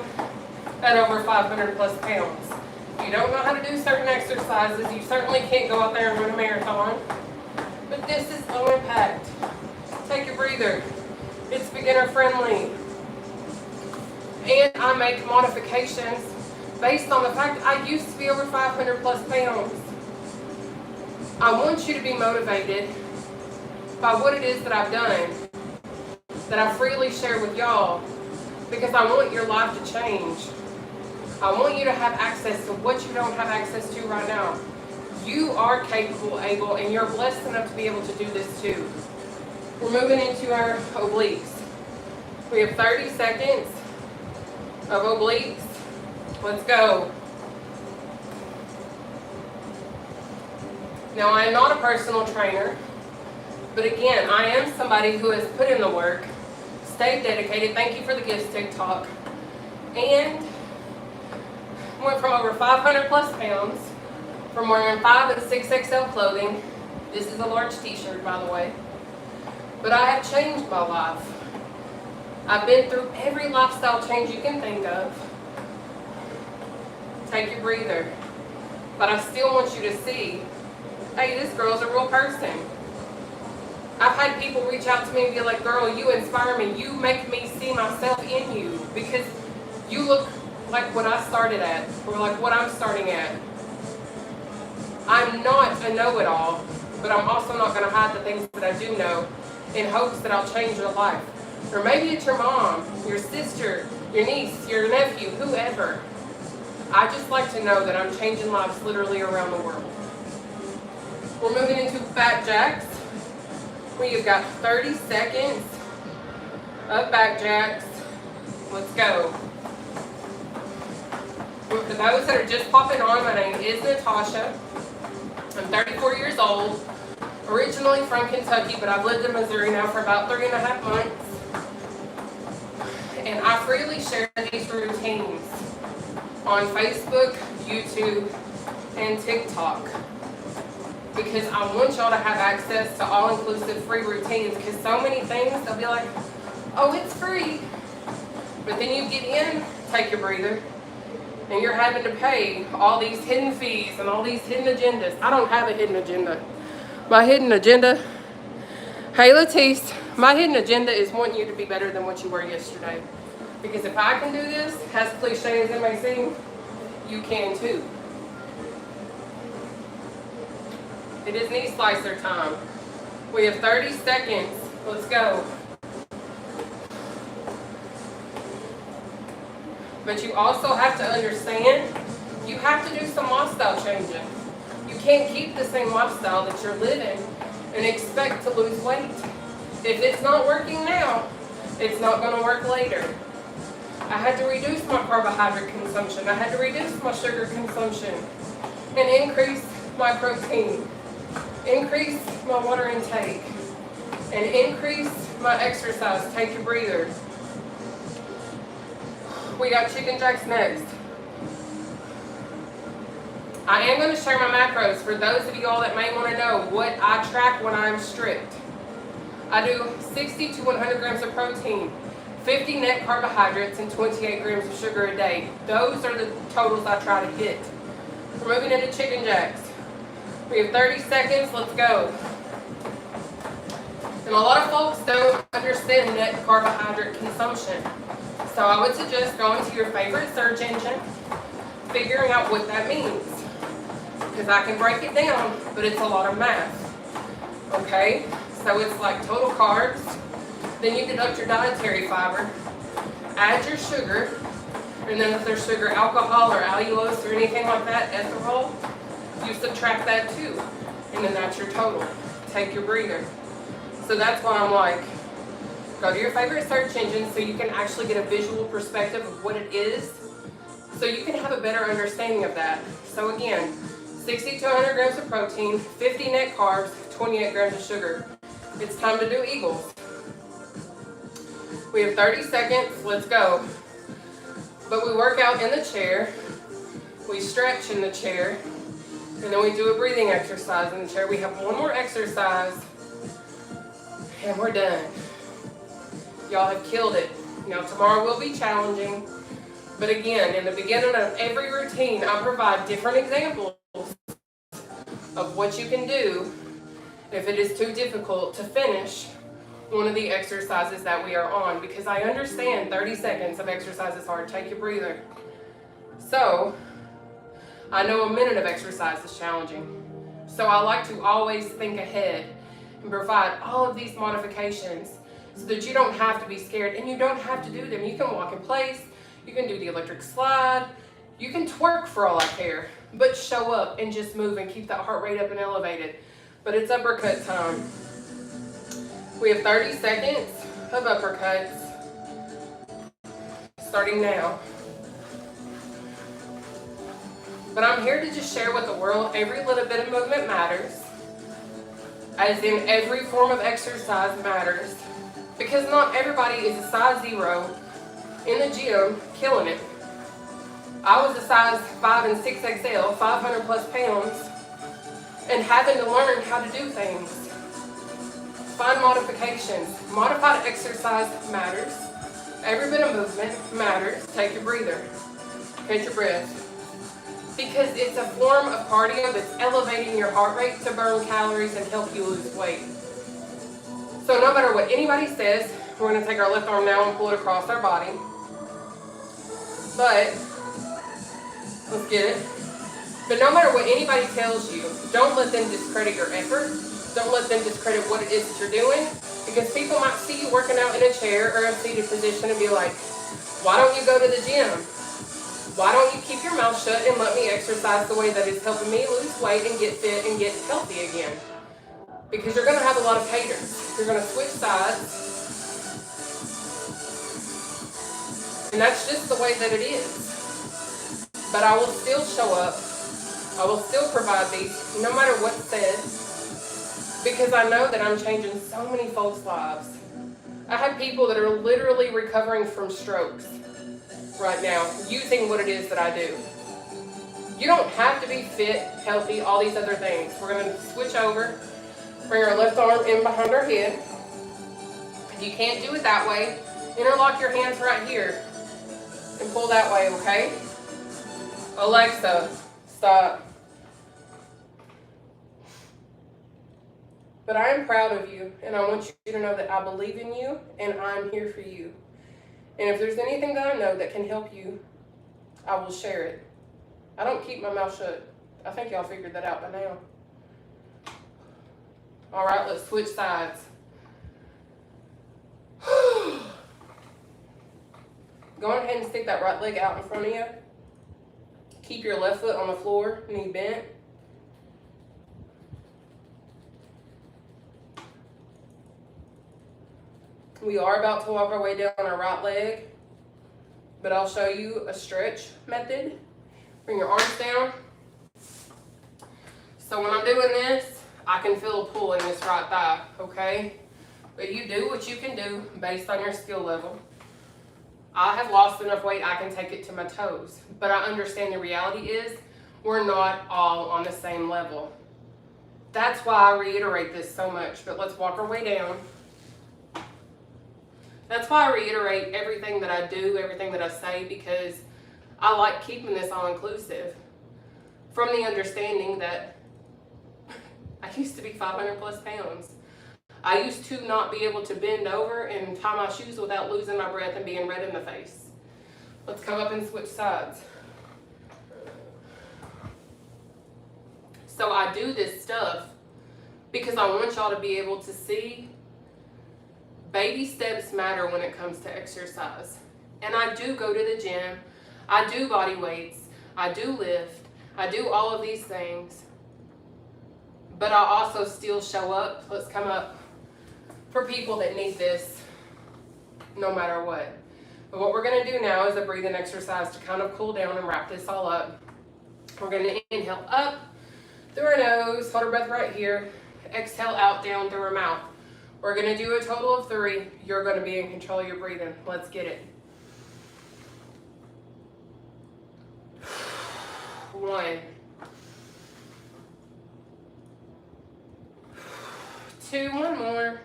at over 500 plus pounds. If you don't know how to do certain exercises, you certainly can't go out there and run a marathon. But this is low impact. Take your breather. It's beginner friendly. And I make modifications based on the fact that I used to be over 500 plus pounds. I want you to be motivated by what it is that I've done, that I freely share with y'all, because I want your life to change. I want you to have access to what you don't have access to right now. You are capable, able, and you're blessed enough to be able to do this too. We're moving into our obliques. We have 30 seconds of obliques. Let's go. Now, I am not a personal trainer, but again, I am somebody who has put in the work, stayed dedicated. Thank you for the gifts, TikTok. And went from over 500 plus pounds, from wearing 5 and 6XL clothing. This is a large t-shirt, by the way. But I have changed my life. I've been through every lifestyle change you can think of. Take your breather. But I still want you to see, hey, this girl's a real person. I've had people reach out to me and be like, girl, you inspire me. You make me see myself in you because you look like what I started at, or like what I'm starting at. I'm not a know-it-all, but I'm also not going to hide the things that I do know in hopes that I'll change your life. Or maybe it's your mom, your sister, your niece, your nephew, whoever. I just like to know that I'm changing lives literally around the world. We're moving into back jacks. We have got 30 seconds of back jacks. Let's go. For those that are just popping on, my name is Nataushia. I'm 34 years old, originally from Kentucky, but I've lived in Missouri now for about 3.5 months. And I freely share these routines on Facebook, YouTube, and TikTok. Because I want y'all to have access to all-inclusive free routines, because so many things, they'll be like, oh, it's free. But then you get in, take your breather, and you're having to pay all these hidden fees and all these hidden agendas. I don't have a hidden agenda. My hidden agenda, hey Latisse, my hidden agenda is wanting you to be better than what you were yesterday. Because if I can do this, as cliche as it may seem, you can too. It is knee slicer time. We have 30 seconds. Let's go. But you also have to understand, you have to do some lifestyle changing. You can't keep the same lifestyle that you're living and expect to lose weight. If it's not working now, it's not going to work later. I had to reduce my carbohydrate consumption. I had to reduce my sugar consumption and increase my protein, increase my water intake, and increase my exercise. Take your breather. We got chicken jacks next. I am going to share my macros for those of you all that may want to know what I track when I'm strict. I do 60 to 100 grams of protein, 50 net carbohydrates, and 28 grams of sugar a day. Those are the totals I try to hit. We're moving into chicken jacks. We have 30 seconds. Let's go. And a lot of folks don't understand net carbohydrate consumption. So I would suggest going to your favorite search engine, figuring out what that means. Because I can break it down, but it's a lot of math. Okay? So it's like total carbs, then you deduct your dietary fiber, add your sugar, and then if there's sugar alcohol or allulose or anything like that, ethanol, you subtract that too. And then that's your total. Take your breather. So that's why I'm like, go to your favorite search engine so you can actually get a visual perspective of what it is, so you can have a better understanding of that. So again, 60 to 100 grams of protein, 50 net carbs, 28 grams of sugar. It's time to do Eagles. We have 30 seconds, let's go. But we work out in the chair, we stretch in the chair, and then we do a breathing exercise in the chair. We have one more exercise, and we're done. Y'all have killed it. Now tomorrow will be challenging, but again, in the beginning of every routine, I provide different examples of what you can do if it is too difficult to finish one of the exercises that we are on, because I understand 30 seconds of exercise is hard. Take your breather. So, I know a minute of exercise is challenging. So I like to always think ahead and provide all of these modifications so that you don't have to be scared, and you don't have to do them. You can walk in place, you can do the electric slide, you can twerk for all I care, but show up and just move and keep that heart rate up and elevated. But it's uppercut time. We have 30 seconds of uppercuts, starting now. But I'm here to just share with the world every little bit of movement matters, as in every form of exercise matters, because not everybody is a size 0 in the gym killing it. I was a size 5 and 6XL, 500 plus pounds, and having to learn how to do things. Find modifications. Modified exercise matters. Every bit of movement matters. Take your breather. Catch your breath. Because it's a form of cardio that's elevating your heart rate to burn calories and help you lose weight. So no matter what anybody says, we're going to take our left arm now and pull it across our body. But, let's get it. But no matter what anybody tells you, don't let them discredit your effort. Don't let them discredit what it is that you're doing. Because people might see you working out in a chair or a seated position and be like, why don't you go to the gym? Why don't you keep your mouth shut and let me exercise the way that is helping me lose weight and get fit and get healthy again? Because you're going to have a lot of haters. You're going to switch sides. And that's just the way that it is. But I will still show up. I will still provide these, no matter what's said. Because I know that I'm changing so many folks' lives. I have people that are literally recovering from strokes right now, using what it is that I do. You don't have to be fit, healthy, all these other things. We're going to switch over, bring our left arm in behind our head. If you can't do it that way, interlock your hands right here and pull that way, okay? Alexa, stop. But I am proud of you, and I want you to know that I believe in you, and I'm here for you. And if there's anything that I know that can help you, I will share it. I don't keep my mouth shut. I think y'all figured that out by now. All right, let's switch sides. Go ahead and stick that right leg out in front of you. Keep your left foot on the floor, knee bent. We are about to walk our way down our right leg, but I'll show you a stretch method. Bring your arms down. So when I'm doing this, I can feel a pull in this right thigh, okay? But you do what you can do based on your skill level. I have lost enough weight I can take it to my toes, but I understand the reality is we're not all on the same level. That's why I reiterate this so much, but let's walk our way down. That's why I reiterate everything that I do, everything that I say, because I like keeping this all inclusive. From the understanding that I used to be 500 plus pounds. I used to not be able to bend over and tie my shoes without losing my breath and being red in the face. Let's come up and switch sides. So I do this stuff because I want y'all to be able to see baby steps matter when it comes to exercise. And I do go to the gym, I do body weights, I do lift, I do all of these things. But I also still show up, let's come up, for people that need this no matter what. But what we're gonna do now is a breathing exercise to kind of cool down and wrap this all up. We're gonna inhale up through our nose, hold our breath right here, exhale out down through our mouth. We're gonna do a total of 3. You're gonna be in control of your breathing. Let's get it. 1, 2, one more.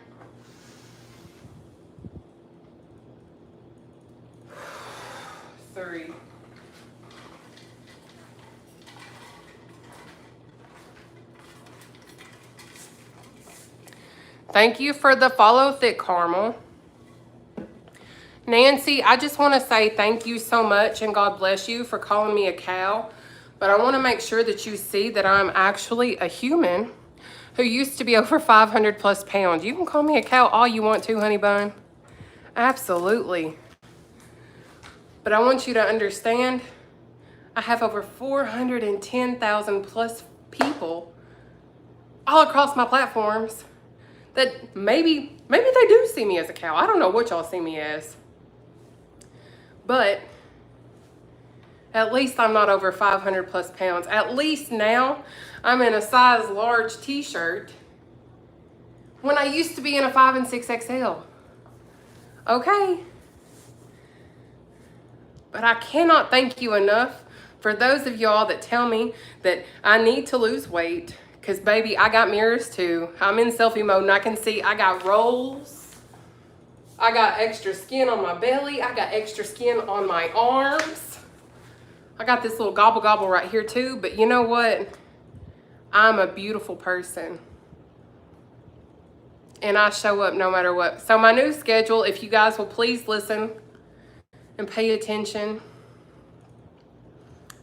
3. Thank you for the follow, Thick Caramel. Nancy, I just want to say thank you so much and God bless you for calling me a cow. But I want to make sure that you see that I'm actually a human who used to be over 500 plus pounds. You can call me a cow all you want to, honey bun. Absolutely. But I want you to understand, I have over 410,000 plus people all across my platforms that maybe they do see me as a cow. I don't know what y'all see me as. But at least I'm not over 500 plus pounds. At least now I'm in a size large t-shirt when I used to be in a 5 and 6XL. Okay. But I cannot thank you enough for those of y'all that tell me that I need to lose weight. Because, baby, I got mirrors too. I'm in selfie mode and I can see I got rolls. I got extra skin on my belly. I got extra skin on my arms. I got this little gobble gobble right here too. But you know what? I'm a beautiful person. And I show up no matter what. So my new schedule, if you guys will please listen and pay attention.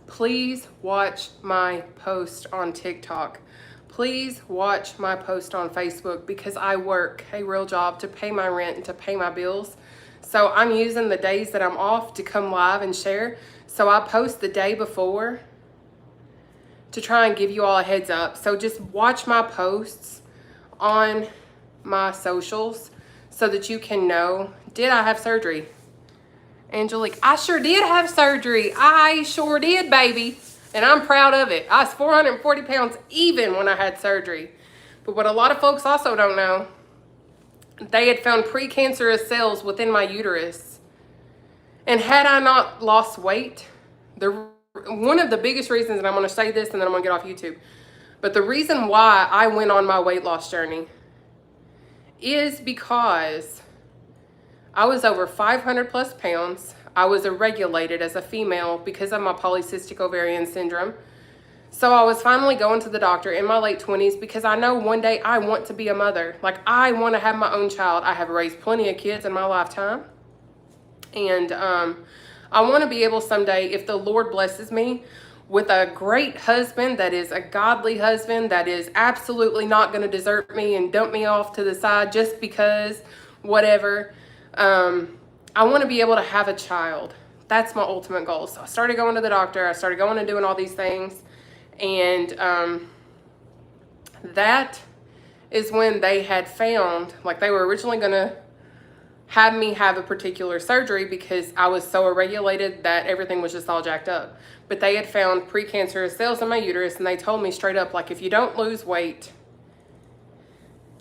Please watch my post on TikTok. Please watch my post on Facebook because I work a real job to pay my rent and to pay my bills. So I'm using the days that I'm off to come live and share. So I post the day before to try and give you all a heads up. So just watch my posts on my socials so that you can know, did I have surgery? Angelique, I sure did have surgery. I sure did, baby. And I'm proud of it. I was 440 pounds even when I had surgery. But what a lot of folks also don't know, they had found precancerous cells within my uterus. And had I not lost weight, one of the biggest reasons, and I'm going to say this and then I'm going to get off YouTube, but the reason why I went on my weight loss journey is because I was over 500 plus pounds. I was irregulated as a female because of my polycystic ovarian syndrome. So I was finally going to the doctor in my late 20s because I know one day I want to be a mother. Like, I want to have my own child. I have raised plenty of kids in my lifetime. And I want to be able someday, if the Lord blesses me with a great husband that is a godly husband that is absolutely not going to desert me and dump me off to the side just because whatever, I want to be able to have a child. That's my ultimate goal. So I started going to the doctor. I started going and doing all these things. And that is when they had found, like, they were originally going to have me have a particular surgery because I was so irregulated that everything was just all jacked up. But they had found precancerous cells in my uterus, and they told me straight up, like, if you don't lose weight,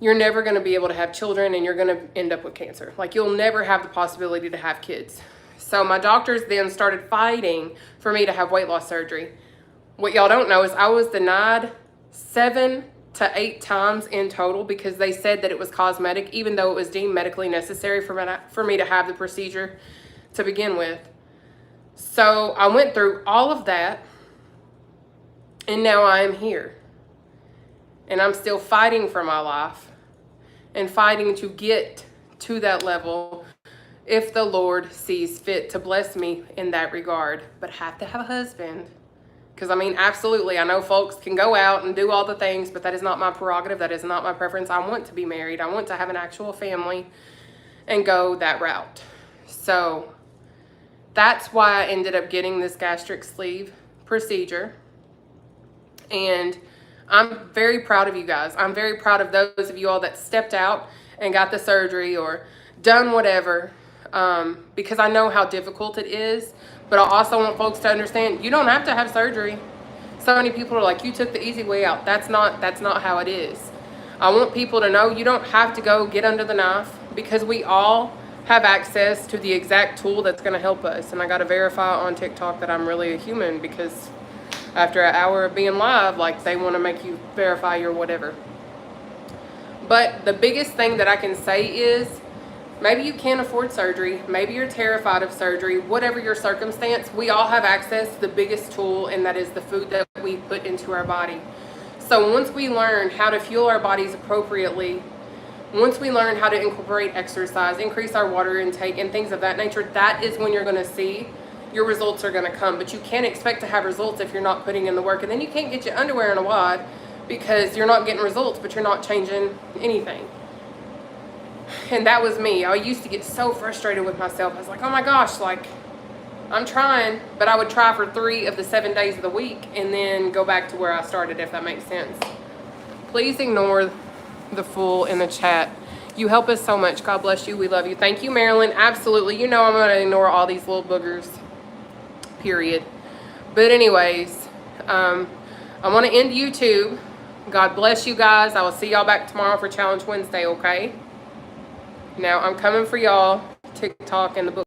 you're never going to be able to have children, and you're going to end up with cancer. Like, you'll never have the possibility to have kids. So my doctors then started fighting for me to have weight loss surgery. What y'all don't know is I was denied 7 to 8 times in total because they said that it was cosmetic, even though it was deemed medically necessary for me to have the procedure to begin with. So I went through all of that, and now I am here. And I'm still fighting for my life and fighting to get to that level if the Lord sees fit to bless me in that regard. But have to have a husband. Because, I mean, absolutely, I know folks can go out and do all the things, but that is not my prerogative. That is not my preference. I want to be married. I want to have an actual family and go that route. So that's why I ended up getting this gastric sleeve procedure. And I'm very proud of you guys. I'm very proud of those of you all that stepped out and got the surgery or done whatever, because I know how difficult it is. But I also want folks to understand you don't have to have surgery. So many people are like, you took the easy way out. That's not how it is. I want people to know you don't have to go get under the knife, because we all have access to the exact tool that's going to help us. And I got to verify on TikTok that I'm really a human, because after an hour of being live, like, they want to make you verify your whatever. But the biggest thing that I can say is, maybe you can't afford surgery. Maybe you're terrified of surgery. Whatever your circumstance, we all have access to the biggest tool, and that is the food that we put into our body. So once we learn how to fuel our bodies appropriately, once we learn how to incorporate exercise, increase our water intake, and things of that nature, that is when you're going to see your results are going to come. But you can't expect to have results if you're not putting in the work. And then you can't get your underwear in a wad because you're not getting results, but you're not changing anything. And that was me. I used to get so frustrated with myself. I was like, oh my gosh, like, I'm trying, but I would try for 3 of the 7 days of the week and then go back to where I started, if that makes sense. Please ignore the fool in the chat. You help us so much. God bless you. We love you. Thank you, Marilyn. Absolutely. You know I'm going to ignore all these little boogers, period. But anyways, I want to end YouTube. God bless you guys. I will see y'all back tomorrow for Challenge Wednesday, okay? Now, I'm coming for y'all, TikTok and the book.